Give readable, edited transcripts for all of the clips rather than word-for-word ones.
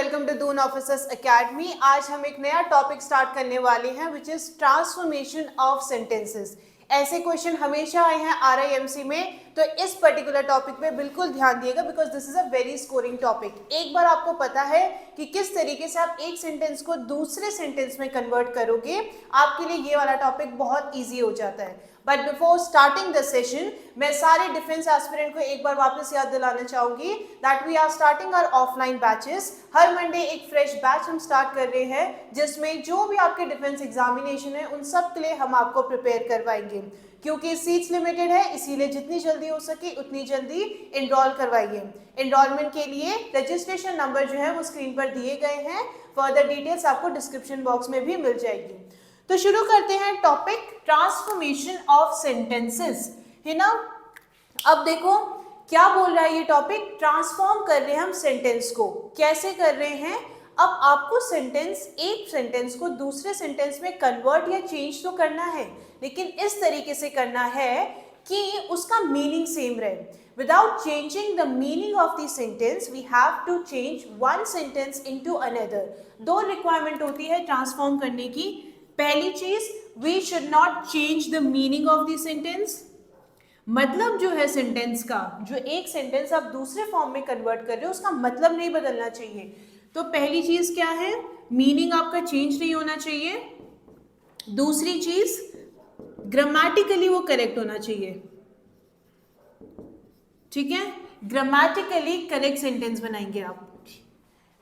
Welcome to Doon officers academy. आज हम एक नया टॉपिक स्टार्ट करने वाले हैं which is transformation of sentences. ऐसे क्वेश्चन हमेशा आए हैं RIMC में, तो इस पर्टिकुलर टॉपिक पे बिल्कुल ध्यान दिएगा because this is a very scoring topic. एक बार आपको पता है कि किस तरीके से आप एक सेंटेंस को दूसरे सेंटेंस में कन्वर्ट करोगे, आपके लिए ये वाला टॉपिक बहुत ईजी हो जाता है। But before starting the session, मैं सारे डिफेंस एस्पिरेंट को एक बार वापस याद दिलाना चाहूंगी that we are starting our offline batches. हर मंडे एक फ्रेश बैच हम स्टार्ट कर रहे हैं जिसमें जो भी आपके डिफेंस एग्जामिनेशन है उन सब के लिए हम आपको प्रिपेयर करवाएंगे। क्योंकि सीट्स लिमिटेड है, इसीलिए जितनी जल्दी हो सके उतनी जल्दी एनरोल करवाइए। एनरोलमेंट के लिए रजिस्ट्रेशन नंबर जो है वो स्क्रीन पर दिए गए हैं। फर्दर डिटेल्स आपको डिस्क्रिप्शन बॉक्स में भी मिल जाएगी। तो शुरू करते हैं टॉपिक ट्रांसफॉर्मेशन ऑफ सेंटेंसेस, है ना। अब देखो क्या बोल रहा है ये टॉपिक, ट्रांसफॉर्म कर रहे हैं हम सेंटेंस को। कैसे कर रहे हैं? अब आपको एक सेंटेंस को दूसरे सेंटेंस में कन्वर्ट या चेंज तो करना है, लेकिन इस तरीके से करना है कि उसका मीनिंग सेम रहे। Without changing the meaning of the sentence, we have to change one sentence into another. दो रिक्वायरमेंट होती है ट्रांसफॉर्म करने की। पहली चीज, we should not change the meaning of the sentence। मतलब जो है सेंटेंस का, जो एक सेंटेंस आप दूसरे फॉर्म में कन्वर्ट कर रहे हो उसका मतलब नहीं बदलना चाहिए। तो पहली चीज क्या है, मीनिंग आपका चेंज नहीं होना चाहिए। दूसरी चीज, ग्रामेटिकली वो करेक्ट होना चाहिए। ठीक है, ग्रामेटिकली करेक्ट सेंटेंस बनाएंगे आप,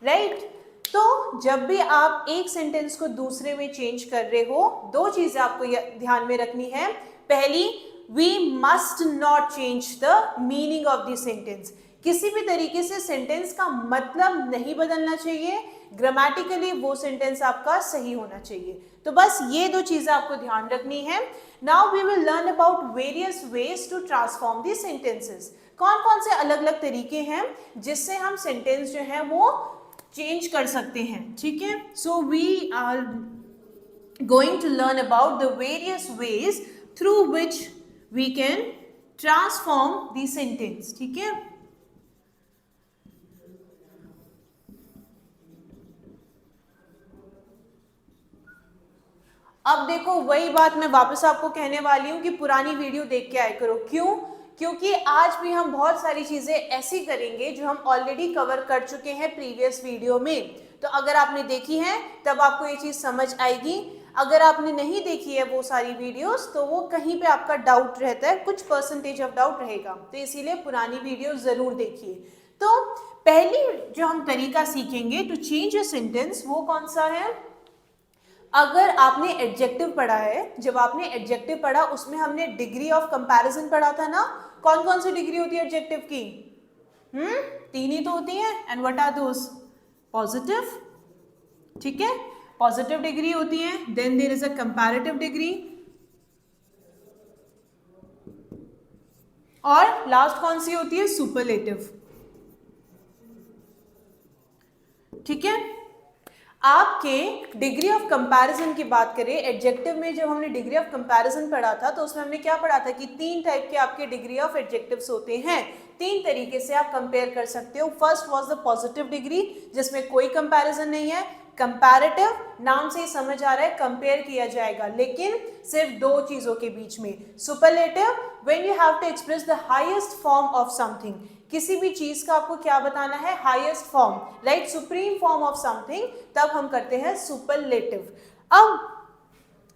राइट। तो जब भी आप एक सेंटेंस को दूसरे में चेंज कर रहे हो, दो चीजें आपको ध्यान में रखनी है। पहली, we must not change the meaning of the sentence. किसी भी तरीके से सेंटेंस का मतलब नहीं बदलना चाहिए। ग्रामेटिकली वो सेंटेंस आपका सही होना चाहिए। तो बस ये दो चीजें आपको ध्यान रखनी है। Now we will learn about various ways to transform the sentences. कौन कौन से अलग अलग तरीके हैं जिससे हम सेंटेंस जो है वो चेंज कर सकते हैं। ठीक है, so we are going to learn about the various ways through which we can transform the sentence. ठीक है, अब देखो वही बात मैं वापस आपको कहने वाली हूं कि पुरानी वीडियो देख के आया करो। क्यों? क्योंकि आज भी हम बहुत सारी चीजें ऐसी करेंगे जो हम ऑलरेडी कवर कर चुके हैं प्रीवियस वीडियो में। तो अगर आपने देखी है तब आपको ये चीज समझ आएगी। अगर आपने नहीं देखी है वो सारी वीडियोस, तो वो कहीं पे आपका डाउट रहता है, कुछ परसेंटेज ऑफ डाउट रहेगा, तो इसीलिए पुरानी वीडियो जरूर देखिए। तो पहली जो हम तरीका सीखेंगे टू चेंज अ सेंटेंस, वो कौन सा है? अगर आपने एडजेक्टिव पढ़ा है, जब आपने एडजेक्टिव पढ़ा उसमें हमने डिग्री ऑफ कंपैरिजन पढ़ा था ना। कौन कौन सी डिग्री होती है एडजेक्टिव की? तीन ही तो होती है। And what are those? Positive. ठीक है, पॉजिटिव डिग्री होती है। Then there is a comparative degree, और लास्ट कौन सी होती है? सुपरलेटिव। ठीक है, आपके डिग्री ऑफ कंपैरिजन की बात करें, एडजेक्टिव में जब हमने डिग्री ऑफ कंपैरिजन पढ़ा था तो उसमें हमने क्या पढ़ा था कि तीन टाइप के आपके डिग्री ऑफ एडजेक्टिव्स होते हैं। तीन तरीके से आप कंपेयर कर सकते हो। First was the positive degree, जिसमें कोई कंपैरिजन नहीं है। कंपैरेटिव, नाम से ही समझ आ रहा है कंपेयर किया जाएगा, लेकिन सिर्फ दो चीजों के बीच में। Superlative, when you have to express the highest form of something. किसी भी चीज का आपको क्या बताना है? Highest form, right, supreme form of something, तब हम करते हैं सुपरलेटिव। अब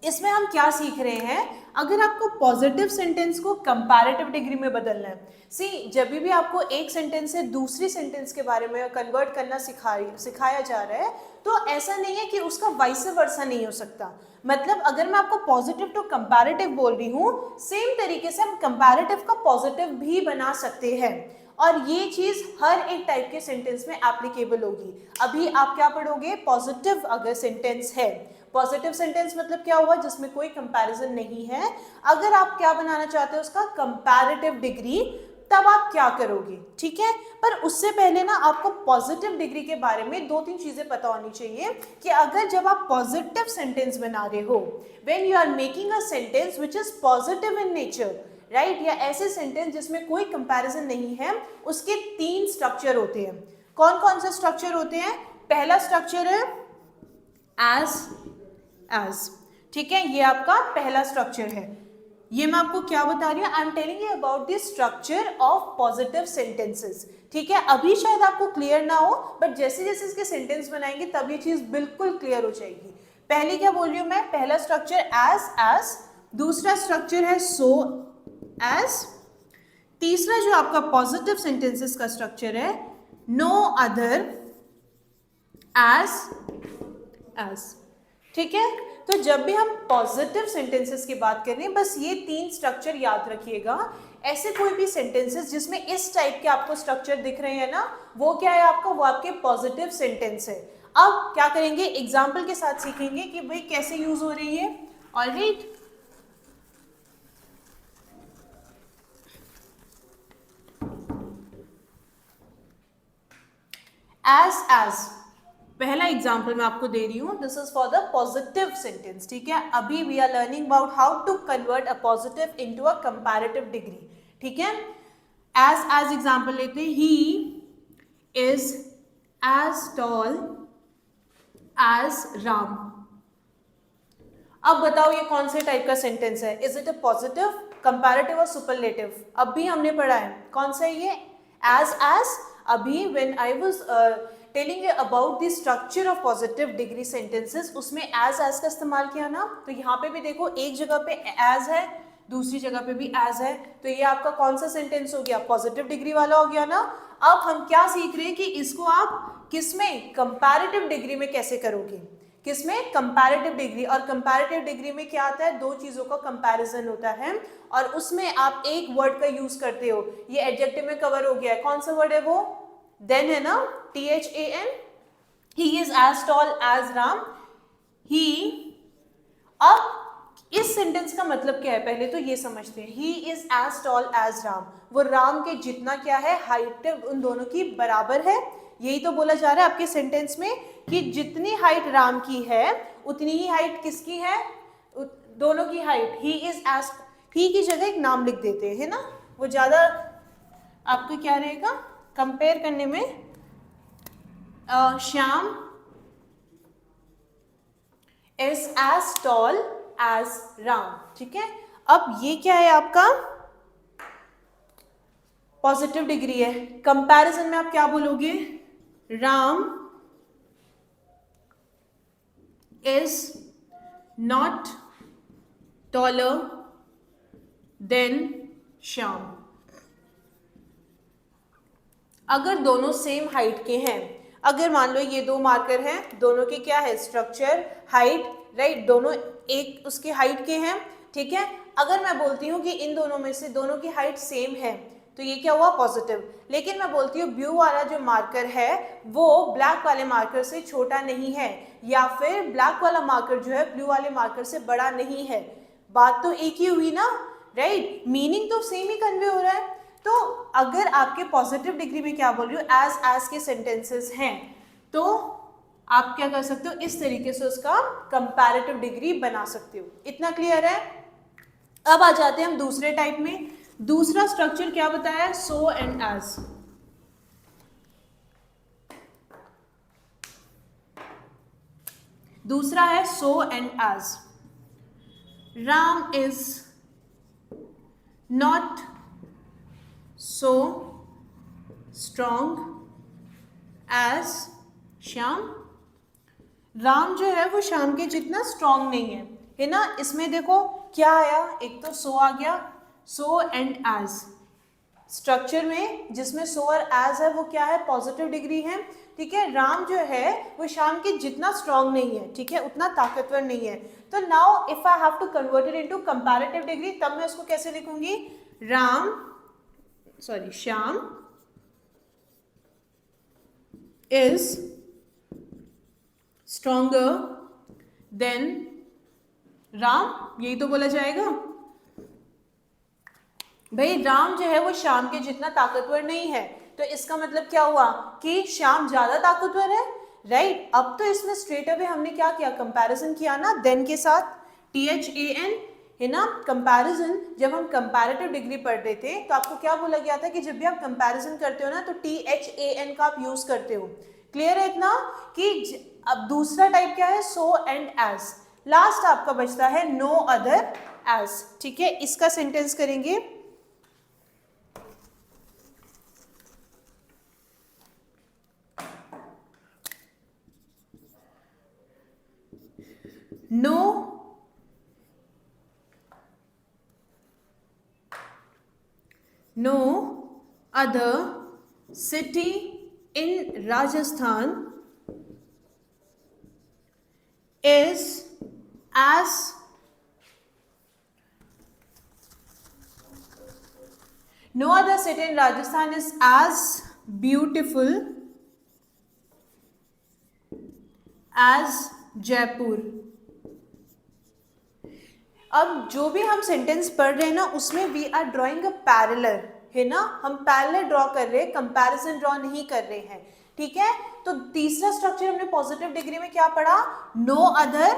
इसमें हम क्या सीख रहे हैं? अगर आपको पॉजिटिव सेंटेंस को कंपैरेटिव डिग्री में बदलना है, जब भी आपको एक सेंटेंस से दूसरी सेंटेंस के बारे में कन्वर्ट करना सिखाया जा रहा है, तो ऐसा नहीं है कि उसका वाइस वर्सा नहीं हो सकता। मतलब अगर मैं आपको पॉजिटिव टू कंपैरेटिव बोल रही हूँ, सेम तरीके से हम कंपैरेटिव का पॉजिटिव भी बना सकते हैं, और ये चीज हर एक टाइप के सेंटेंस में एप्लीकेबल होगी। अभी आप क्या पढ़ोगे? पॉजिटिव अगर सेंटेंस है, पॉजिटिव सेंटेंस मतलब क्या हुआ? जिसमें कोई कंपैरिजन नहीं है। अगर आप क्या बनाना चाहते हो उसका कंपैरेटिव डिग्री, तब आप क्या करोगे? ठीक है, पर उससे पहले ना आपको पॉजिटिव डिग्री के बारे में दो तीन चीजें पता होनी चाहिए कि अगर जब आप पॉजिटिव सेंटेंस बना रहे हो, when you are making a sentence which is positive in nature, right, या ऐसे सेंटेंस जिसमें कोई कंपैरिजन नहीं है, उसके तीन स्ट्रक्चर होते हैं। कौन कौन से स्ट्रक्चर होते हैं? पहला स्ट्रक्चर है एज, ठीक है, ये आपका पहला स्ट्रक्चर है। ये मैं आपको क्या बता रही हूँ, I am telling you about the structure of positive sentences, ठीक है। अभी शायद आपको क्लियर ना हो, बट जैसे जैसे इसके सेंटेंस बनाएंगे तब ये चीज बिल्कुल क्लियर हो जाएगी। पहले क्या बोल रही हूँ मैं, पहला स्ट्रक्चर एज, दूसरा स्ट्रक्चर है सो एज, तीसरा जो आपका पॉजिटिव सेंटेंसेस का स्ट्रक्चर है नो अदर एज, ठीक है। तो जब भी हम पॉजिटिव सेंटेंसेस की बात कर रहे हैं, बस ये तीन स्ट्रक्चर याद रखिएगा। ऐसे कोई भी सेंटेंसेस जिसमें इस टाइप के आपको स्ट्रक्चर दिख रहे हैं ना, वो क्या है आपका, वो आपके पॉजिटिव सेंटेंस है। अब क्या करेंगे, एग्जाम्पल के साथ सीखेंगे कि भाई कैसे यूज हो रही है। ऑलराइट, एज पहला एग्जाम्पल मैं आपको दे रही हूं, this is for the positive sentence, ठीक है। अभी we are learning about how to convert a positive into a comparative degree, ठीक है। एज एग्जाम्पल लेते हैं, he is as tall as Ram. अब बताओ ये कौन से टाइप का सेंटेंस है, is it a positive, comparative और सुपरलेटिव? अब भी हमने पढ़ा है कौन सा है ये, एज अभी when I was telling you about the structure of positive degree sentences, उसमें एज का इस्तेमाल किया ना। तो यहाँ पे भी देखो, एक जगह पे एज है, दूसरी जगह पे भी एज है, तो ये आपका कौन सा सेंटेंस हो गया, पॉजिटिव डिग्री वाला हो गया ना। अब हम क्या सीख रहे हैं कि इसको आप किसमें, कंपैरेटिव डिग्री में कैसे करोगे, किसमें, कंपैरेटिव डिग्री। और कंपैरेटिव डिग्री में क्या आता है, दो चीजों का कंपैरिजन होता है, और उसमें आप एक वर्ड का यूज करते हो। ये एडजेक्टिव में कवर हो गया है, कौन सा वर्ड है वो, देन है ना, THAN। He is as tall as Ram, he. अब इस सेंटेंस का मतलब क्या है, पहले तो ये समझते हैं। He is as tall as Ram, वो राम के जितना क्या है, हाइट उन दोनों की बराबर है। यही तो बोला जा रहा है आपके सेंटेंस में कि जितनी हाइट राम की है उतनी ही हाइट किसकी है, दोनों की हाइट। ही इज एज, ही की जगह एक नाम लिख देते हैं, है ना, वो ज्यादा आपको क्या रहेगा कंपेयर करने में। Shyam is as tall as Ram, ठीक है। अब ये क्या है आपका पॉजिटिव डिग्री है। कंपैरिजन में आप क्या बोलोगे, Ram is not taller than Shyam. अगर दोनों सेम हाइट के हैं, अगर मान लो ये दो मार्कर हैं, दोनों की क्या है, स्ट्रक्चर, हाइट, राइट, दोनों एक उसके हाइट के हैं, ठीक है। अगर मैं बोलती हूँ कि इन दोनों में से दोनों की हाइट सेम है, तो ये क्या हुआ, पॉजिटिव। लेकिन मैं बोलती हूँ ब्लू वाला जो मार्कर है वो ब्लैक वाले मार्कर से छोटा नहीं है, या फिर ब्लैक वाला मार्कर जो है ब्लू वाले मार्कर से बड़ा नहीं है, बात तो एक ही हुई ना, राइट, मीनिंग तो सेम ही कन्वे हो रहा है। तो अगर आपके पॉजिटिव डिग्री में क्या बोल रही हूँ, एज के सेंटेंसेस हैं, तो आप क्या कर सकते हो, इस तरीके से उसका कंपैरेटिव डिग्री बना सकते हो। इतना क्लियर है। अब आ जाते हैं हम दूसरे टाइप में। दूसरा स्ट्रक्चर क्या बताया, सो एंड एज। दूसरा है so and as. Ram is not so strong as Shyam. Ram जो है वो श्याम के जितना स्ट्रॉन्ग नहीं है ना। इसमें देखो क्या आया, एक तो सो आ गया, सो एंड एज। स्ट्रक्चर में जिसमें सो और एज है वो क्या है, पॉजिटिव डिग्री है, ठीक है। राम जो है वो श्याम के जितना स्ट्रॉन्ग नहीं है, ठीक है, उतना ताकतवर नहीं है। तो now if I have to convert it into comparative degree, तब मैं उसको कैसे लिखूंगी, Shyam is stronger than Ram, यही तो बोला जाएगा। भाई राम जो है वो श्याम के जितना ताकतवर नहीं है, तो इसका मतलब क्या हुआ कि श्याम ज्यादा ताकतवर है, राइट। अब तो इसमें स्ट्रेट अवे हमने क्या किया, कंपैरिजन किया ना, देन के साथ, THAN, है ना, कंपैरिजन। जब हम कंपैरेटिव डिग्री पढ़ रहे थे तो आपको क्या बोला गया था कि जब भी आप कंपैरिजन करते हो ना तो THAN का आप यूज करते हो, क्लियर है इतना कि अब दूसरा टाइप क्या है, सो एंड एज। लास्ट आपका बचता है नो अदर एज। ठीक है, इसका सेंटेंस करेंगे। No other city in Rajasthan is as no other city in Rajasthan is as beautiful as Jaipur। अब जो भी हम सेंटेंस पढ़ रहे हैं ना, उसमें we are drawing a parallel, है ना, हम पैरेलल ड्रॉ कर रहे हैं, कंपैरिजन ड्रॉ नहीं कर रहे हैं। ठीक है, तो तीसरा स्ट्रक्चर हमने पॉजिटिव डिग्री में क्या पढ़ा, नो अदर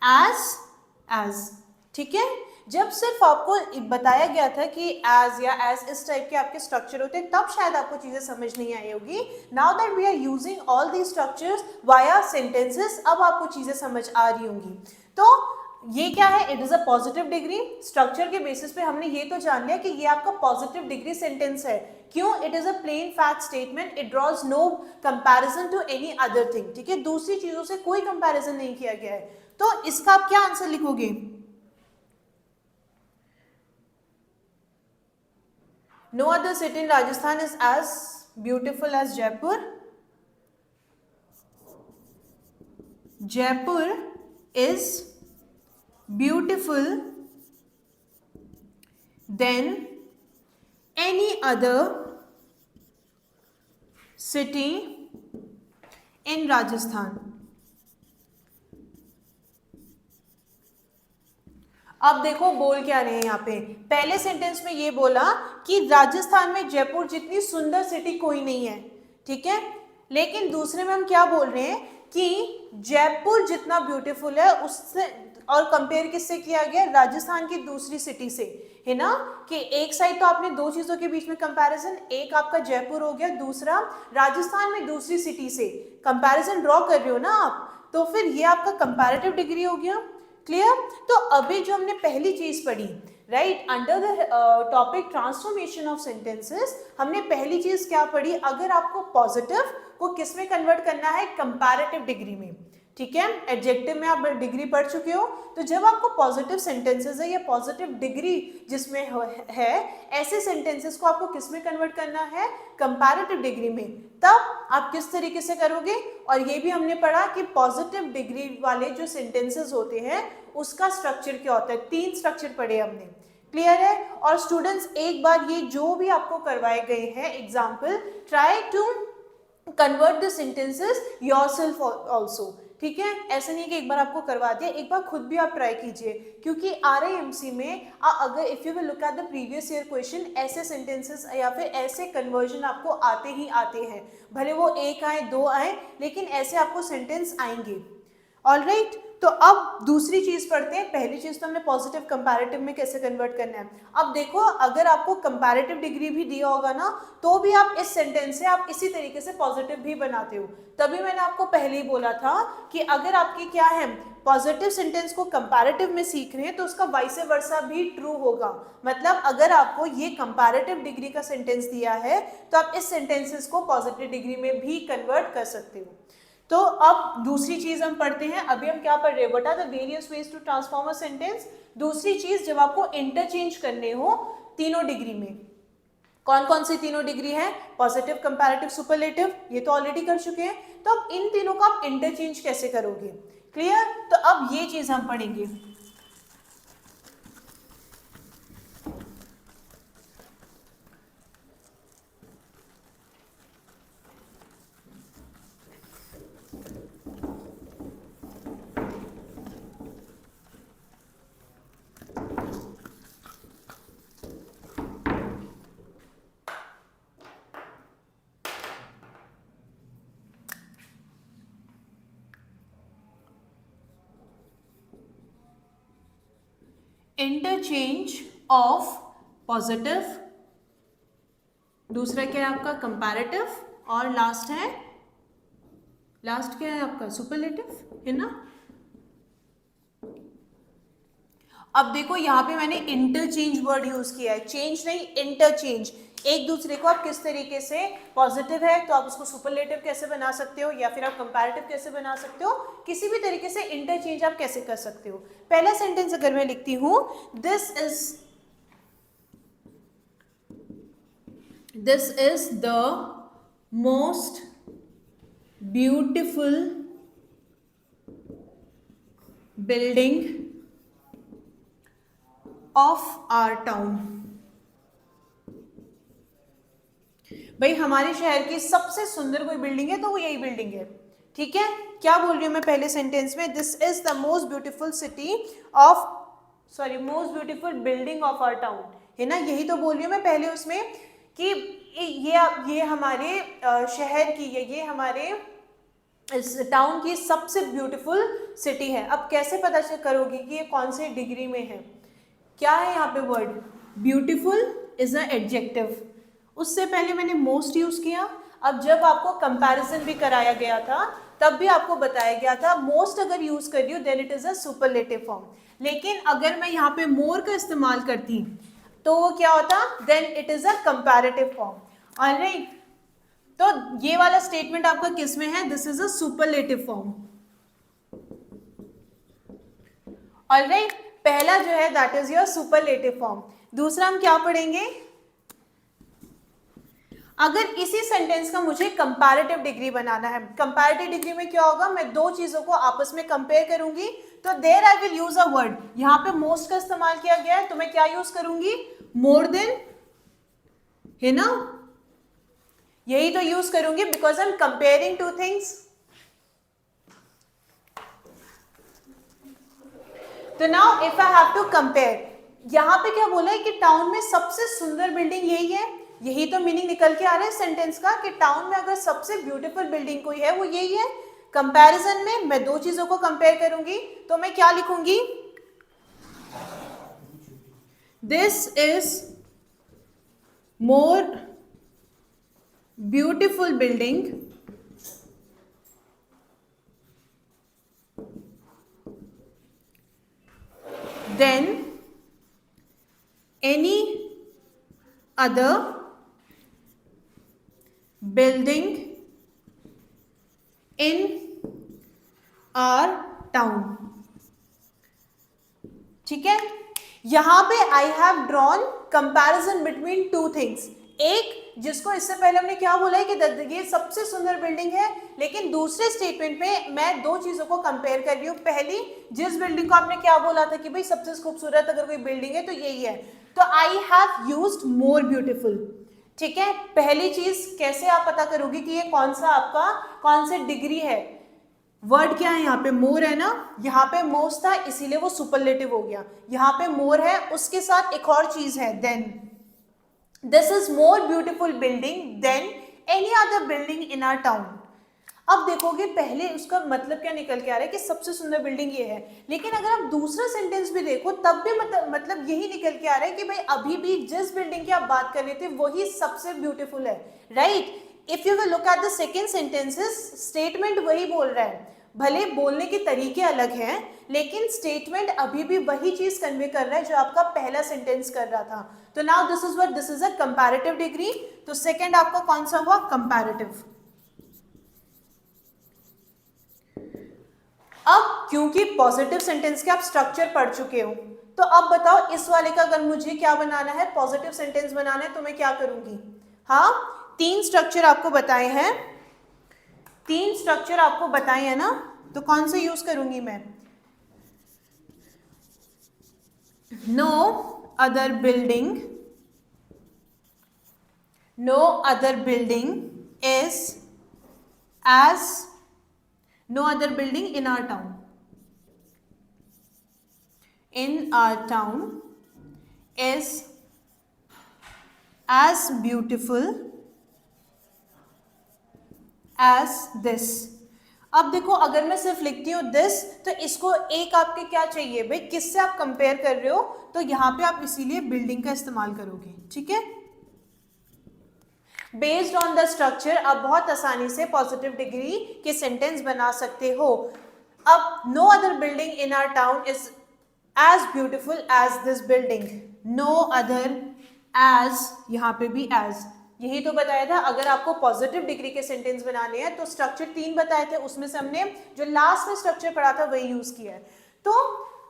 एज। ठीक है, जब सिर्फ आपको बताया गया था कि एज या एज इस टाइप के आपके स्ट्रक्चर होते हैं, तब शायद आपको चीजें समझ नहीं आई होगी। Now that we are using all the structures via sentences, अब आपको चीजें समझ आ रही होंगी। तो ये क्या है, it is a positive degree. Structure के बेसिस पे हमने ये तो जान लिया कि ये आपका पॉजिटिव डिग्री सेंटेंस है। क्यों, it is a plain fact statement, it draws no comparison to any other thing. ठीक है, दूसरी चीजों से कोई कंपैरिजन नहीं किया गया है। तो इसका आप क्या आंसर लिखोगे, no other city in Rajasthan is as beautiful as Jaipur. Jaipur is beautiful than any other city in Rajasthan। अब देखो बोल क्या रहे हैं यहाँ पे, पहले सेंटेंस में ये बोला कि राजस्थान में जयपुर जितनी सुंदर सिटी कोई नहीं है। ठीक है, लेकिन दूसरे में हम क्या बोल रहे हैं कि जयपुर जितना ब्यूटीफुल है उससे, और कंपेयर किससे किया गया, राजस्थान की दूसरी सिटी से, है ना, कि एक साइड तो आपने दो चीजों के बीच में कंपैरिजन, एक आपका जयपुर हो गया, दूसरा राजस्थान में दूसरी सिटी से कंपैरिजन ड्रॉ कर रहे हो ना आप, तो फिर ये आपका कंपैरेटिव डिग्री हो गया। क्लियर, तो अभी जो हमने पहली चीज पढ़ी, right, under the topic transformation of sentences, हमने पहली चीज क्या पढ़ी, अगर आपको पॉजिटिव को किस में कन्वर्ट करना है, कंपैरेटिव डिग्री में। ठीक है, एडजेक्टिव में आप डिग्री पढ़ चुके हो, तो जब आपको पॉजिटिव सेंटेंसेस है या पॉजिटिव डिग्री जिसमें है, ऐसे सेंटेंसेस को आपको किस में कन्वर्ट करना है, कंपैरेटिव डिग्री में। तब आप किस तरीके से करोगे, और ये भी हमने पढ़ा कि पॉजिटिव डिग्री वाले जो सेंटेंसेस होते हैं उसका स्ट्रक्चर क्या होता है, 3 स्ट्रक्चर पढ़े हमने। क्लियर है, और स्टूडेंट्स एक बार ये जो भी आपको करवाए गए हैं example, try to convert the sentences yourself also. ठीक है, ऐसा नहीं कि एक बार आपको करवा दिया, एक बार खुद भी आप ट्राई कीजिए, क्योंकि RIMC में अगर if you will look at the previous year question, ऐसे सेंटेंसेस या फिर ऐसे कन्वर्जन आपको आते ही आते हैं, भले वो 1 आए 2 आए, लेकिन ऐसे आपको सेंटेंस आएंगे। ऑलराइट, तो अब दूसरी चीज पढ़ते हैं। पहली चीज तो हमने पॉजिटिव कंपैरेटिव में कैसे कन्वर्ट करना है। अब देखो, अगर आपको कंपैरेटिव डिग्री भी दिया होगा ना, तो भी आप इस सेंटेंस से आप इसी तरीके से पॉजिटिव भी बनाते हो। तभी मैंने आपको पहले ही बोला था कि अगर आपकी क्या है, पॉजिटिव सेंटेंस को कंपैरेटिव में सीख रहे हैं, तो उसका वाइस वर्सा भी ट्रू होगा। मतलब अगर आपको ये कंपैरेटिव डिग्री का सेंटेंस दिया है, तो आप इस सेंटेंसेस को पॉजिटिव डिग्री में भी कन्वर्ट कर सकते हो। तो अब दूसरी चीज हम पढ़ते हैं। अभी हम क्या पढ़ रहे हैं, what are the various ways to transform a sentence. दूसरी चीज, जब आपको इंटरचेंज करने हो तीनों डिग्री में, कौन कौन सी तीनों डिग्री है, पॉजिटिव, कंपैरेटिव, सुपरलेटिव, ये तो ऑलरेडी कर चुके हैं। तो अब इन तीनों को आप इंटरचेंज कैसे करोगे। क्लियर, तो अब ये चीज हम पढ़ेंगे। इंटरचेंज ऑफ पॉजिटिव, दूसरा क्या है आपका कंपैरेटिव, और लास्ट है लास्ट क्या है आपका? सुपरलेटिव, है ना? अब देखो यहाँ पे मैंने इंटरचेंज वर्ड यूज किया है, चेंज नहीं, इंटरचेंज। एक दूसरे को आप किस तरीके से, पॉजिटिव है तो आप उसको सुपरलेटिव कैसे बना सकते हो, या फिर आप कंपैरेटिव कैसे बना सकते हो, किसी भी तरीके से इंटरचेंज आप कैसे कर सकते हो। पहला सेंटेंस अगर मैं लिखती हूं, this is the most beautiful building of our town. भाई हमारे शहर की सबसे सुंदर कोई बिल्डिंग है तो वो यही बिल्डिंग है, ठीक है। क्या बोल रही हूं मैं पहले सेंटेंस में? This is the most beautiful most beautiful building of our town, है ना? यही तो बोल रही हूं मैं पहले उसमें कि ये हमारे शहर की, ये हमारे इस टाउन की सबसे ब्यूटीफुल सिटी है। अब कैसे पता करोगी कि ये कौन से डिग्री में है? क्या है यहाँ पे word? Beautiful is a adjective. उससे पहले मैंने मोस्ट यूज किया। अब जब आपको कंपैरिजन भी कराया गया था तब भी आपको बताया गया था मोस्ट अगर यूज कर रही हो then it is a superlative form. लेकिन अगर मैं यहाँ पे मोर का इस्तेमाल करती तो वो क्या होता? Then it is a comparative form. Alright, तो ये वाला स्टेटमेंट आपका किस में है? This is a superlative form. Alright, पहला जो है that is your superlative form. दूसरा हम क्या पढ़ेंगे? अगर इसी सेंटेंस का मुझे कंपैरेटिव डिग्री बनाना है, कंपैरेटिव डिग्री में क्या होगा? मैं दो चीजों को आपस में कंपेयर करूंगी, तो there I will use a word. यहां पे मोस्ट का इस्तेमाल किया गया है तो मैं क्या यूज करूंगी? मोर देन, है ना? यही तो यूज करूंगी because I am comparing two things. तो now if I have to compare, यहां पे क्या बोला है कि टाउन में सबसे सुंदर बिल्डिंग यही है। यही तो मीनिंग निकल के आ रहा है सेंटेंस का कि टाउन में अगर सबसे ब्यूटीफुल बिल्डिंग कोई है वो यही है। कंपैरिजन में मैं दो चीजों को कंपेयर करूंगी तो मैं क्या लिखूंगी? This is more beautiful building than any other building in our town। ठीक है, यहां पे I have drawn comparison between two things. एक जिसको इससे पहले हमने क्या बोला है कि ये सबसे सुंदर बिल्डिंग है, लेकिन दूसरे स्टेटमेंट में मैं दो चीजों को कंपेयर कर रही हूं। पहली, जिस बिल्डिंग को आपने क्या बोला था कि भाई सबसे खूबसूरत अगर कोई बिल्डिंग है तो यही है, तो I have used more beautiful. ठीक है, पहली चीज कैसे आप पता करोगे कि ये कौन सा आपका कौन से डिग्री है? वर्ड क्या है यहाँ पे? मोर है ना, यहाँ पे मोस्ट था इसीलिए वो सुपरलेटिव हो गया। यहाँ पे मोर है, उसके साथ एक और चीज है then. This is more beautiful building than any other building in our town. अब देखोगे पहले उसका मतलब क्या निकल के आ रहा है कि सबसे सुंदर बिल्डिंग ये है, लेकिन अगर आप दूसरा सेंटेंस भी देखो तब भी मतलब यही निकल के आ रहा है कि भाई अभी भी जिस बिल्डिंग की आप बात कर रहे थे वही सबसे ब्यूटीफुल है, right? If you will look at the second sentences, statement वही बोल रहा है, भले बोलने के तरीके अलग हैं लेकिन स्टेटमेंट अभी भी वही चीज कन्वे कर रहा है जो आपका पहला सेंटेंस कर रहा था। तो now this is what, this is a comparative degree. तो सेकंड आपका कौन सा हुआ? कंपैरेटिव। अब क्योंकि पॉजिटिव सेंटेंस के आप स्ट्रक्चर पढ़ चुके हो, तो अब बताओ इस वाले का अगर मुझे क्या बनाना है, पॉजिटिव सेंटेंस बनाना है, तो मैं क्या करूंगी? हाँ, तीन स्ट्रक्चर आपको बताए हैं, तीन स्ट्रक्चर आपको बताए हैं ना, तो कौन से यूज करूंगी मैं? No other building, no other building is as no other building in our town, in our town is as beautiful as this। अब देखो अगर मैं सिर्फ लिखती हूँ दिस, तो इसको एक आपके क्या चाहिए भाई, किससे आप कंपेयर कर रहे हो, तो यहां पे आप इसीलिए बिल्डिंग का इस्तेमाल करोगे, ठीक है? बेस्ड ऑन द स्ट्रक्चर आप बहुत आसानी से पॉजिटिव डिग्री के सेंटेंस बना सकते हो। अब no other building in our town is as beautiful as this building, no other as, यहाँ पे भी एज, यही तो बताया था। अगर आपको पॉजिटिव डिग्री के सेंटेंस बनाने हैं तो स्ट्रक्चर 3 बताए थे, उसमें से हमने जो लास्ट में स्ट्रक्चर पढ़ा था वही यूज किया है। तो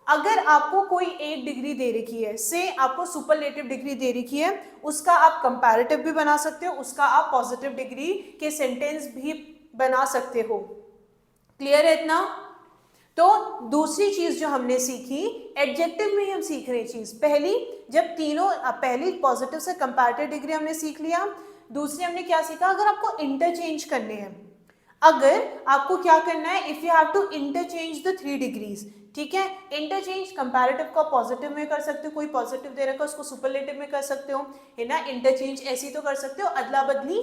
अगर आपको कोई एक डिग्री दे रखी है, से आपको सुपरलेटिव डिग्री दे रखी है, उसका आप कंपैरेटिव भी बना सकते हो, उसका आप पॉजिटिव डिग्री के सेंटेंस भी बना सकते हो। क्लियर है इतना? तो दूसरी चीज जो हमने सीखी, एडजेक्टिव में ही हम सीख रहे चीज, पहली जब तीनों, पहली पॉजिटिव से कंपैरेटिव डिग्री हमने सीख लिया, दूसरी हमने क्या सीखा, अगर आपको इंटरचेंज करने हैं, अगर आपको क्या करना है, if you have to interchange the 3 degrees, ठीक है, इंटरचेंज कंपैरेटिव को पॉजिटिव में कर सकते हो, कोई पॉजिटिव दे रखा है उसको सुपरलेटिव में कर सकते हो, है ना, इंटरचेंज ऐसी तो कर सकते हो, अदला बदली,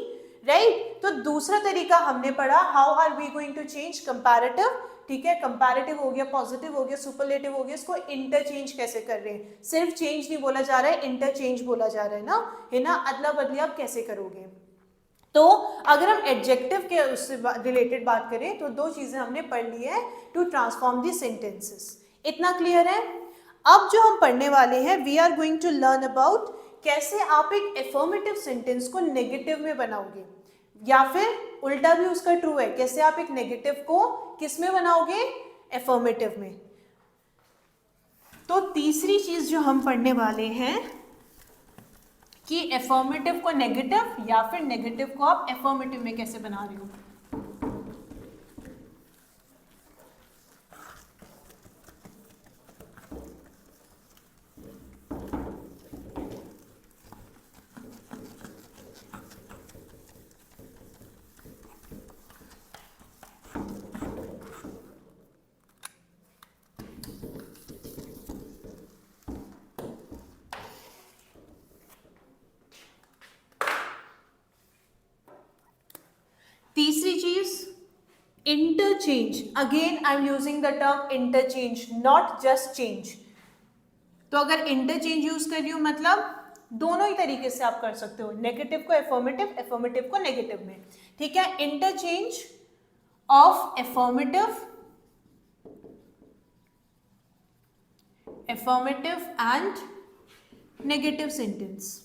राइट। तो दूसरा तरीका हमने पढ़ा, how are we going to change comparative, ठीक है, कंपैरेटिव हो गया, पॉजिटिव हो गया, सुपरलेटिव हो गया, इसको इंटरचेंज कैसे कर रहे हैं, सिर्फ चेंज नहीं बोला जा रहा है, इंटरचेंज बोला जा रहा है ना, अदला बदली आप कैसे करोगे। तो अगर हम एडजेक्टिव के उससे रिलेटेड बात करें तो 2 चीजें हमने पढ़ ली है, टू ट्रांसफॉर्म दी सेंटेंसेस, इतना क्लियर है। अब जो हम पढ़ने वाले हैं, we are going to learn about कैसे आप एक एफर्मेटिव सेंटेंस को नेगेटिव में बनाओगे, या फिर उल्टा भी उसका ट्रू है, कैसे आप एक नेगेटिव को किस में बनाओगे, एफर्मेटिव में। तो तीसरी चीज जो हम पढ़ने वाले हैं कि एफर्मेटिव को नेगेटिव या फिर नेगेटिव को आप एफर्मेटिव में कैसे बना रहे हो। तीसरी चीज, interchange, again I am using the term interchange, not just change. तो अगर इंटरचेंज यूज कर रही हूं मतलब दोनों ही तरीके से आप कर सकते हो, नेगेटिव को एफर्मेटिव, एफर्मेटिव को नेगेटिव में, ठीक है, interchange of affirmative and negative sentence.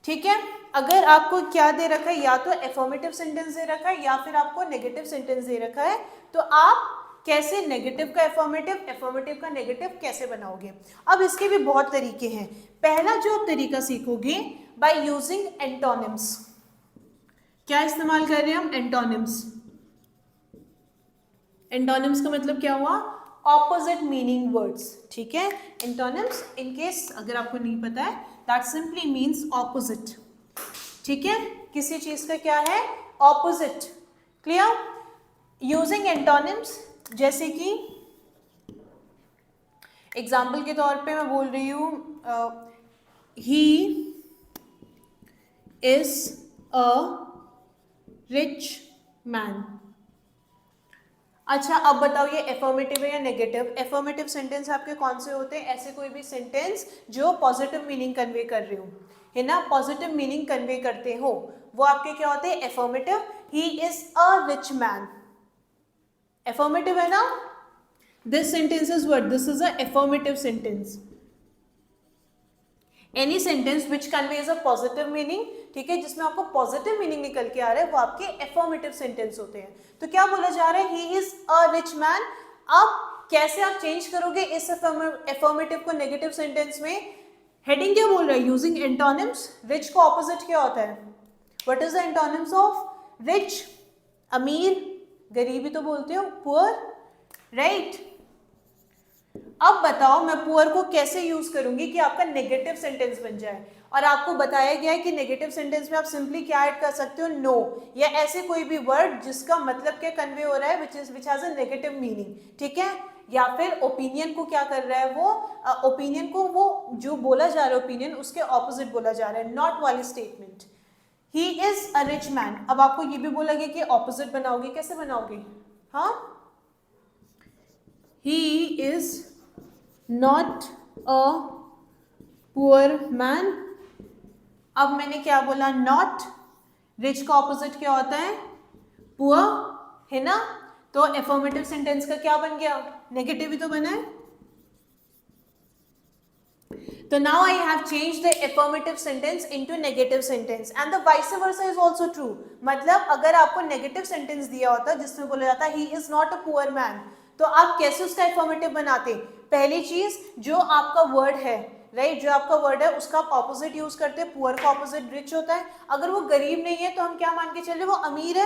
ठीक है, अगर आपको क्या दे रखा है, या तो एफर्मेटिव सेंटेंस दे रखा है या फिर आपको नेगेटिव सेंटेंस दे रखा है, तो आप कैसे नेगेटिव का एफर्मेटिव, एफर्मेटिव का नेगेटिव कैसे बनाओगे। अब इसके भी बहुत तरीके हैं। पहला जो आप तरीका सीखोगे, बाय यूजिंग एंटोनिम्स। क्या इस्तेमाल कर रहे हैं हम, एंटोनिम्स। एंटोनिम्स का मतलब क्या हुआ, ऑपोजिट मीनिंग वर्ड्स, ठीक है। एंटोनिम्स, इन केस अगर आपको नहीं पता है, दैट सिंपली मीन्स ऑपोजिट, ठीक है, किसी चीज का क्या है, ऑपोजिट। क्लियर? यूजिंग एंटोनिम्स, जैसे कि एग्जाम्पल के तौर पे मैं बोल रही हूं, he is a rich man. अच्छा, अब बताओ ये एफर्मेटिव है या नेगेटिव। एफर्मेटिव सेंटेंस आपके कौन से होते हैं, ऐसे कोई भी सेंटेंस जो पॉजिटिव मीनिंग कन्वे कर रहे हो, है ना, पॉजिटिव मीनिंग कन्वे करते हो, वो आपके क्या होते हैं, affirmative. He is a rich man, affirmative है ना, this sentence is what, this is a affirmative sentence. Any sentence which conveys a positive meaning, ठीक है, जिसमें आपको पॉजिटिव मीनिंग निकल के आ रहा है, वो आपके एफर्मेटिव सेंटेंस होते हैं। तो क्या बोला जा रहा है, he is a rich man. अब कैसे आप चेंज करोगे इस एफर्मेटिव को नेगेटिव सेंटेंस में, हेडिंग क्या बोल रहा है, यूजिंग एंटोनिम्स। रिच को ऑपोजिट क्या होता है, what is the antonyms of rich, अमीर, गरीबी तो बोलते हो, पुअर, राइट। अब बताओ मैं पुअर को कैसे यूज करूंगी कि आपका नेगेटिव सेंटेंस बन जाए, और आपको बताया गया है कि नेगेटिव सेंटेंस में आप सिंपली क्या ऐड कर सकते हो, नो, या ऐसे कोई भी वर्ड जिसका मतलब क्या कन्वे हो रहा है, which has a negative meaning, ठीक है, या फिर ओपिनियन को क्या कर रहा है वो, ओपिनियन को वो जो बोला जा रहा है ओपिनियन उसके ऑपोजिट बोला जा रहा है, नॉट वाली statement. He is a rich man, अब आपको ये भी बोला गया कि ऑपोजिट बनाओगे, कैसे बनाओगे, हाँ, he is not a poor man. अब मैंने क्या बोला, नॉट। रिच का ऑपोजिट क्या होता है, पुअर, है ना। तो एफर्मेटिव सेंटेंस का क्या बन गया, नेगेटिव ही तो बना है। तो now I have changed the affirmative sentence into negative sentence and the vice versa is also true। मतलब अगर आपको नेगेटिव सेंटेंस दिया होता जिसमें बोला जाता he is not a poor man, तो आप कैसे उसका एफर्मेटिव बनाते। पहली चीज, जो आपका वर्ड है, राइट, जो आपका वर्ड है उसका आप ऑपोजिट यूज करते हैं। पुअर का ऑपोजिट रिच होता है। अगर वो गरीब नहीं है तो हम क्या मान के चले, वो अमीर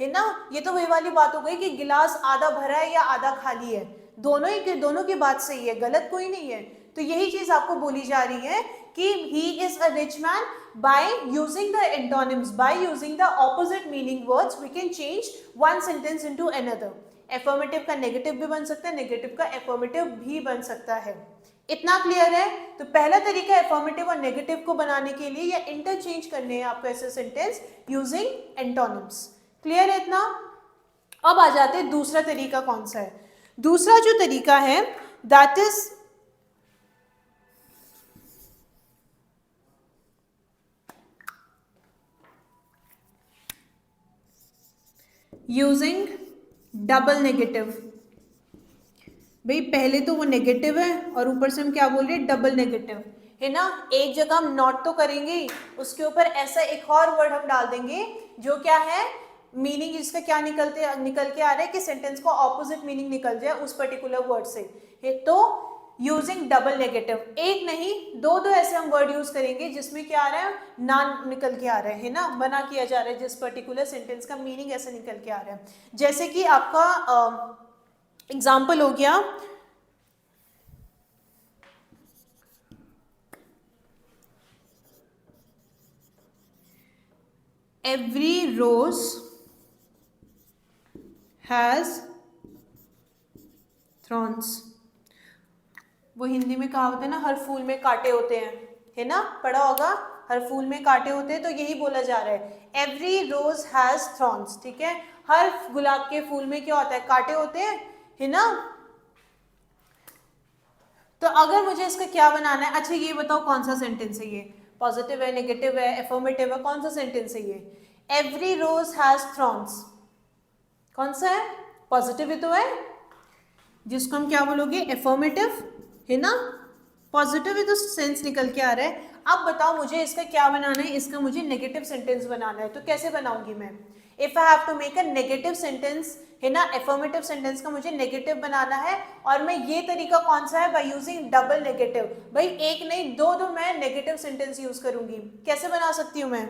है ना। ये तो वही वाली बात हो गई कि गिलास आधा भरा है या आधा खाली है, दोनों की बात सही है, गलत कोई नहीं है। तो यही चीज आपको बोली जा रही है कि he is a rich man by using the antonyms, by using the opposite meaning words we can change one sentence into another। Affirmative का नेगेटिव भी बन सकता है, नेगेटिव का एफर्मेटिव भी बन सकता है। इतना क्लियर है। तो पहला तरीका एफर्मेटिव और नेगेटिव को बनाने के लिए या इंटरचेंज करने हैं आपको ऐसे सेंटेंस यूजिंग एंटोनिम्स। क्लियर है इतना। अब आ जाते हैं दूसरा तरीका कौन सा है। दूसरा जो तरीका है that is using double negative. भाई पहले तो वो नेगेटिव है और ऊपर से हम क्या बोल रहे हैं, डबल नेगेटिव, है ना। एक जगह हम नॉट तो करेंगे, उसके ऊपर ऐसा एक और वर्ड हम डाल देंगे जो क्या है, मीनिंग इसका क्या निकल के आ रहा है कि सेंटेंस को ऑपोजिट मीनिंग निकल जाए उस पर्टिकुलर वर्ड से। तो यूजिंग डबल नेगेटिव, एक नहीं दो ऐसे हम वर्ड यूज करेंगे जिसमें क्या आ रहा है, ना निकल के आ रहा है ना, मना किया जा रहा है, जिस पर्टिकुलर सेंटेंस का मीनिंग ऐसे निकल के आ रहा है। जैसे कि आपका एग्जाम्पल हो गया, एवरी रोज हैज थॉर्न्स। वो हिंदी में कहावत है ना, हर फूल में कांटे होते हैं, है ना, पढ़ा होगा, हर फूल में कांटे होते हैं। तो यही बोला जा रहा है, एवरी रोज हैज थॉर्न्स, ठीक है। हर गुलाब के फूल में क्या होता है, कांटे होते हैं, है ना। तो अगर मुझे इसका क्या बनाना है, अच्छा ये बताओ कौन सा सेंटेंस है ये, पॉजिटिव है, नेगेटिव है, एफर्मेटिव है, कौन सा सेंटेंस है ये। एवरी रोज हैज थॉर्न्स कौन सा है, पॉजिटिव ही तो है, जिसको हम क्या बोलोगे, एफर्मेटिव, है ना। पॉजिटिव ही तो सेंस निकल के आ रहा है। अब बताओ मुझे इसका क्या बनाना है, इसका मुझे नेगेटिव सेंटेंस बनाना है। तो कैसे बनाऊंगी मैं, if I have to make a negative sentence, है ना, एफर्मेटिव सेंटेंस का मुझे नेगेटिव बनाना है, और मैं ये तरीका कौन सा है, बाय यूजिंग डबल नेगेटिव। भाई एक नहीं दो मैं नेगेटिव सेंटेंस यूज करूंगी। कैसे बना सकती हूँ मैं,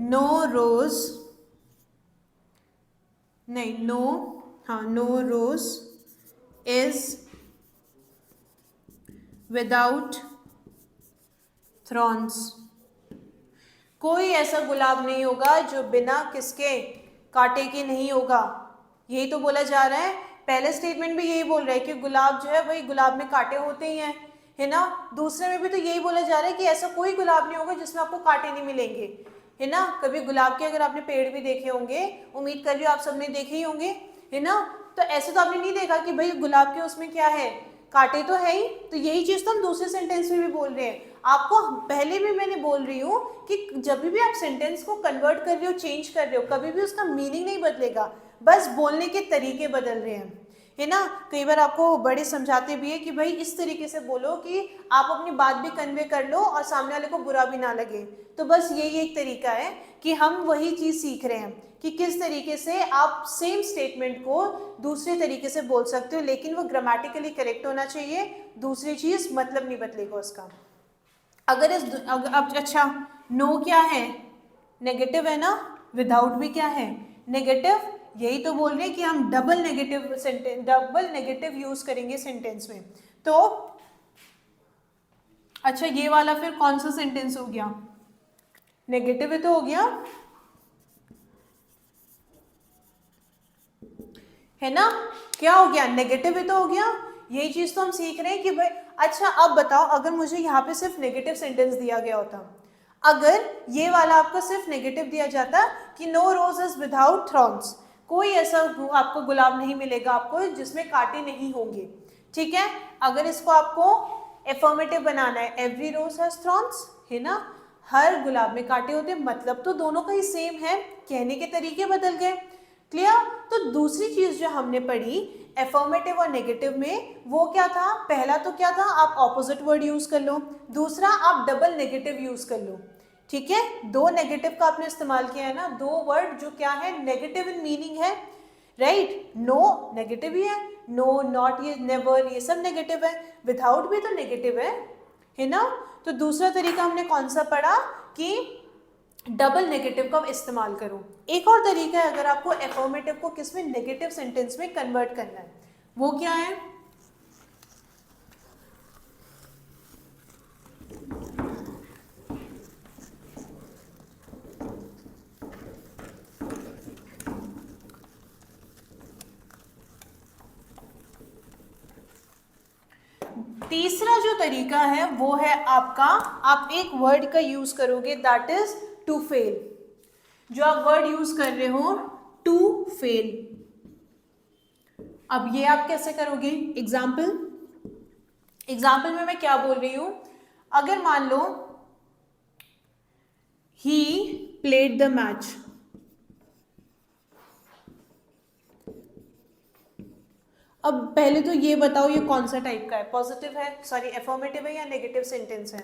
नो रोज, नहीं नो, हाँ, no rose is without thorns. कोई ऐसा गुलाब नहीं होगा जो बिना किसके, कांटे के नहीं होगा। यही तो बोला जा रहा है, पहले स्टेटमेंट भी यही बोल रहा है कि गुलाब जो है वही गुलाब में कांटे होते ही हैं, है ना। दूसरे में भी तो यही बोला जा रहा है कि ऐसा कोई गुलाब नहीं होगा जिसमें आपको कांटे नहीं मिलेंगे, है ना। कभी गुलाब के अगर आपने पेड़ भी देखे होंगे, उम्मीद कर रही हूँ आप सबने देखे ही होंगे, है ना। तो ऐसे तो आपने नहीं देखा कि भाई गुलाब के उसमें क्या है, कांटे तो है ही। तो यही चीज तो हम दूसरे सेंटेंस में भी बोल रहे हैं। आपको पहले भी मैंने बोल रही हूँ कि जब भी आप सेंटेंस को कन्वर्ट कर रहे हो, चेंज कर रहे हो, कभी भी उसका मीनिंग नहीं बदलेगा, बस बोलने के तरीके बदल रहे हैं, है ना। कई बार आपको बड़े समझाते भी है कि भाई इस तरीके से बोलो कि आप अपनी बात भी कन्वे कर लो और सामने वाले को बुरा भी ना लगे। तो बस यही एक तरीका है कि हम वही चीज सीख रहे हैं कि किस तरीके से आप सेम स्टेटमेंट को दूसरे तरीके से बोल सकते हो, लेकिन वो ग्रामेटिकली करेक्ट होना चाहिए। दूसरी चीज मतलब नहीं बदलेगा उसका। अगर अब अच्छा, नो क्या है, नेगेटिव है ना, विदाउट भी क्या है, नेगेटिव। यही तो बोल रहे हैं कि हम डबल नेगेटिव यूज करेंगे सेंटेंस में। तो अच्छा ये वाला फिर कौन सा सेंटेंस हो गया, नेगेटिव ही तो हो गया, है ना। क्या हो गया, नेगेटिव ही तो हो गया। यही चीज तो हम सीख रहे हैं कि भाई अच्छा अब बताओ, अगर मुझे यहाँ पे सिर्फ नेगेटिव सेंटेंस दिया गया होता, अगर ये वाला आपको सिर्फ नेगेटिव दिया जाता कि नो रोजेस विदाउट थॉर्न्स, कोई ऐसा आपको गुलाब नहीं मिलेगा आपको जिसमें कांटे नहीं होंगे, ठीक है। अगर इसको आपको एफर्मेटिव बनाना है, एवरी रोज हैज थॉर्न्स, है ना, हर गुलाब में कांटे होते हैं, मतलब तो दोनों का ही सेम है, कहने के तरीके बदल गए। क्लियर। तो दूसरी चीज जो हमने पढ़ी एफर्मेटिव और नेगेटिव में, वो क्या था, पहला तो क्या था, आप ऑपोजिट वर्ड यूज कर लो, दूसरा आप डबल नेगेटिव यूज कर लो, ठीक है। दो नेगेटिव का आपने इस्तेमाल किया है ना, दो वर्ड जो क्या है, नेगेटिव इन मीनिंग है, राइट। नो नेगेटिव ही है, नो, नॉट, ये नेवर, ये सब नेगेटिव है, विदाउट भी तो नेगेटिव है ना। तो दूसरा तरीका हमने कौन सा पढ़ा कि डबल नेगेटिव का इस्तेमाल करो। एक और तरीका है अगर आपको एफर्मेटिव को किसमें, नेगेटिव सेंटेंस में कन्वर्ट करना है, वो क्या है, तीसरा जो तरीका है वो है आपका, आप एक वर्ड का यूज करोगे दैट इज टू फेल। जो आप वर्ड यूज कर रहे हो टू फेल, अब ये आप कैसे करोगे, एग्जाम्पल में मैं क्या बोल रही हूं, अगर मान लो ही प्लेड द मैच, अब पहले तो ये बताओ ये कौन सा टाइप का है, पॉजिटिव है, सॉरी एफर्मेटिव है या नेगेटिव सेंटेंस है।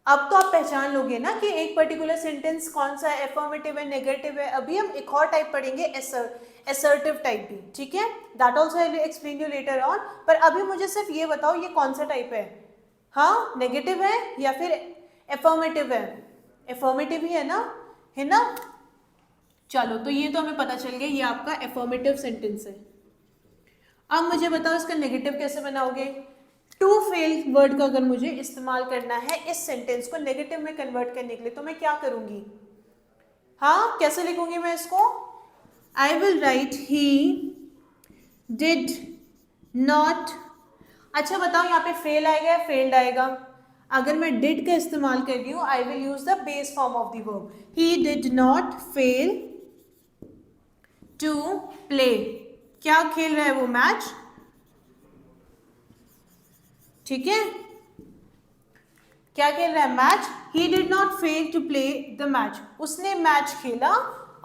अब तो आप पहचान लोगे ना कि एक पर्टिकुलर सेंटेंस कौन सा है, एफर्मेटिव है, नेगेटिव है। अभी हम एक और टाइप पढ़ेंगे, असर्टिव टाइप भी, ठीक है, that also I will explain you later on. पर अभी मुझे सिर्फ ये बताओ ये कौन सा टाइप है, हाँ नेगेटिव है या फिर एफर्मेटिव है, एफर्मेटिव ही है ना। चलो तो ये तो हमें पता चल गया, ये आपका एफर्मेटिव सेंटेंस है। अब मुझे बताओ इसका नेगेटिव कैसे बनाओगे। टू फेल वर्ड का अगर मुझे इस्तेमाल करना है इस सेंटेंस को नेगेटिव में कन्वर्ट करने के लिए, तो मैं क्या करूंगी, हाँ कैसे लिखूंगी मैं इसको, I will write he did not. अच्छा बताओ यहाँ पे फेल आएगा या फेल्ड आएगा, अगर मैं डिड का इस्तेमाल कर रही हूं I will use the base form of the verb, he did not fail to play, क्या खेल रहा है वो, मैच, ठीक है, क्या खेल रहा है, match. He did not fail to play the match, उसने मैच खेला,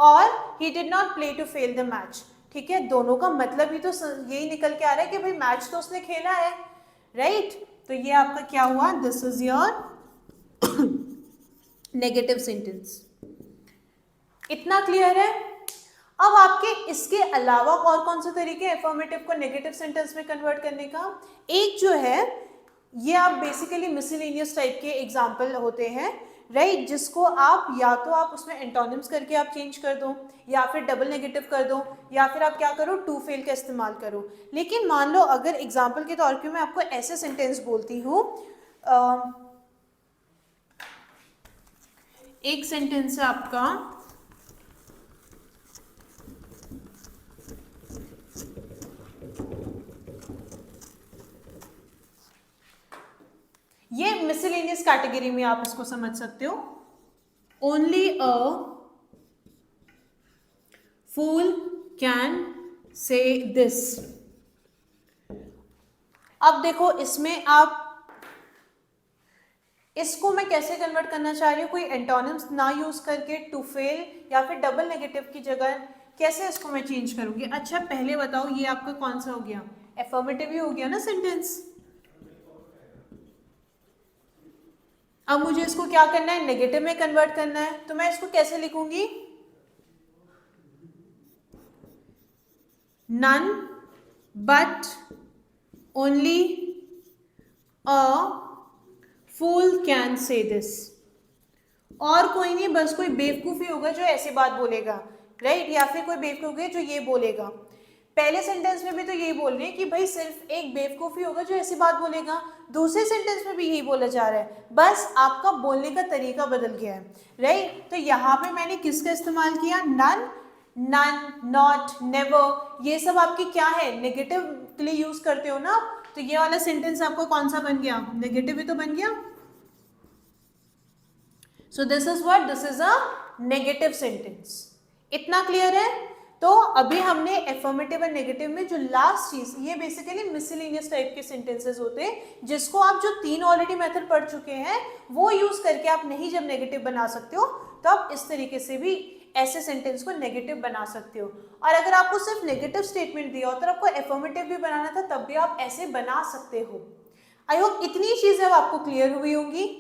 और he did not play to fail the match, ठीक है। दोनों का मतलब ही तो यही निकल के आ रहा है कि भाई मैच तो उसने खेला है, राइट। तो ये आपका क्या हुआ, this is your negative sentence. इतना क्लियर है। अब आपके इसके अलावा और कौन से तरीके एफर्मेटिव को नेगेटिव सेंटेंस में कन्वर्ट करने का, एक जो है ये आप बेसिकली मिसलेनियस टाइप के एग्जाम्पल होते हैं, राइट, जिसको आप या तो आप उसमें एंटोनिम्स करके आप चेंज कर दो, या फिर डबल नेगेटिव कर दो, या फिर आप क्या करो, टू फेल का इस्तेमाल करो। लेकिन मान लो अगर एग्जाम्पल के तौर पे मैं आपको ऐसे सेंटेंस बोलती हूँ, एक सेंटेंस है आपका, ये मिसलेनियस कैटेगरी में आप इसको समझ सकते हो, only a fool can say this. अब देखो इसमें आप इसको मैं कैसे कन्वर्ट करना चाह रही हूँ, कोई एंटोनिम्स ना यूज करके, टू फेल या फिर डबल नेगेटिव की जगह कैसे इसको मैं चेंज करूंगी। अच्छा पहले बताओ ये आपका कौन सा हो गया, एफर्मेटिव ही हो गया ना सेंटेंस। अब मुझे इसको क्या करना है, नेगेटिव में कन्वर्ट करना है, तो मैं इसको कैसे लिखूंगी, none but only a fool can say this, और कोई नहीं, बस कोई बेवकूफी होगा जो ऐसी बात बोलेगा, राइट, या फिर कोई बेवकूफ होगा जो ये बोलेगा। पहले सेंटेंस में भी तो यही बोल रही है कि भाई सिर्फ एक बेवकूफी होगा जो ऐसी बात बोलेगा, दूसरे सेंटेंस में भी यही बोला जा रहा है, बस आपका बोलने का तरीका बदल गया है, राइट। तो यहाँ पे मैंने किसका इस्तेमाल किया, नन, नन, नॉट, नेवर, ये सब आपकी क्या है, नेगेटिव के लिए यूज करते हो ना, तो ये वाला सेंटेंस आपको कौन सा बन गया, नेगेटिव ही तो बन गया। So this is what, this is a negative sentence. इतना क्लियर है? तो अभी हमने एफर्मेटिव और नेगेटिव में जो लास्ट चीज, ये बेसिकली मिसलेनियस टाइप के सेंटेंसेस होते हैं जिसको आप जो 3 ऑलरेडी मेथड पढ़ चुके हैं वो यूज करके आप नहीं जब नेगेटिव बना सकते हो तो आप इस तरीके से भी ऐसे सेंटेंस को नेगेटिव बना सकते हो। और अगर आपको सिर्फ नेगेटिव स्टेटमेंट दिया होता और आपको एफर्मेटिव भी बनाना था तब भी आप ऐसे बना सकते हो। आई होप इतनी चीजें अब आपको क्लियर हुई होंगी।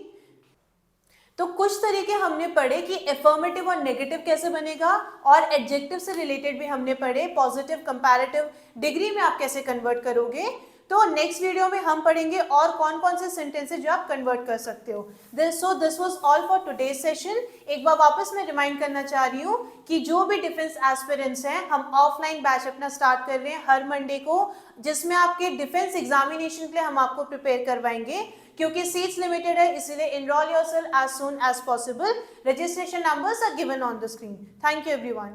तो कुछ तरीके हमने पढ़े कि एफर्मेटिव और नेगेटिव कैसे बनेगा, और एडजेक्टिव से रिलेटेड भी हमने पढ़े, पॉजिटिव, कंपैरेटिव, डिग्री में आप कैसे कन्वर्ट करोगे। तो नेक्स्ट वीडियो में हम पढ़ेंगे और कौन कौन से सेंटेंसेस जो आप कन्वर्ट कर सकते हो। This was all for today's session. एक बार वापस मैं रिमाइंड करना चाह रही हूँ कि जो भी डिफेंस एस्पिरेंट्स हैं, हम ऑफलाइन बैच अपना स्टार्ट कर रहे हैं हर मंडे को, जिसमें आपके डिफेंस एग्जामिनेशन के लिए हम आपको प्रिपेयर करवाएंगे। क्योंकि सीट्स लिमिटेड है इसीलिए enroll yourself as soon as possible. Registration numbers are given on the screen. Thank you everyone.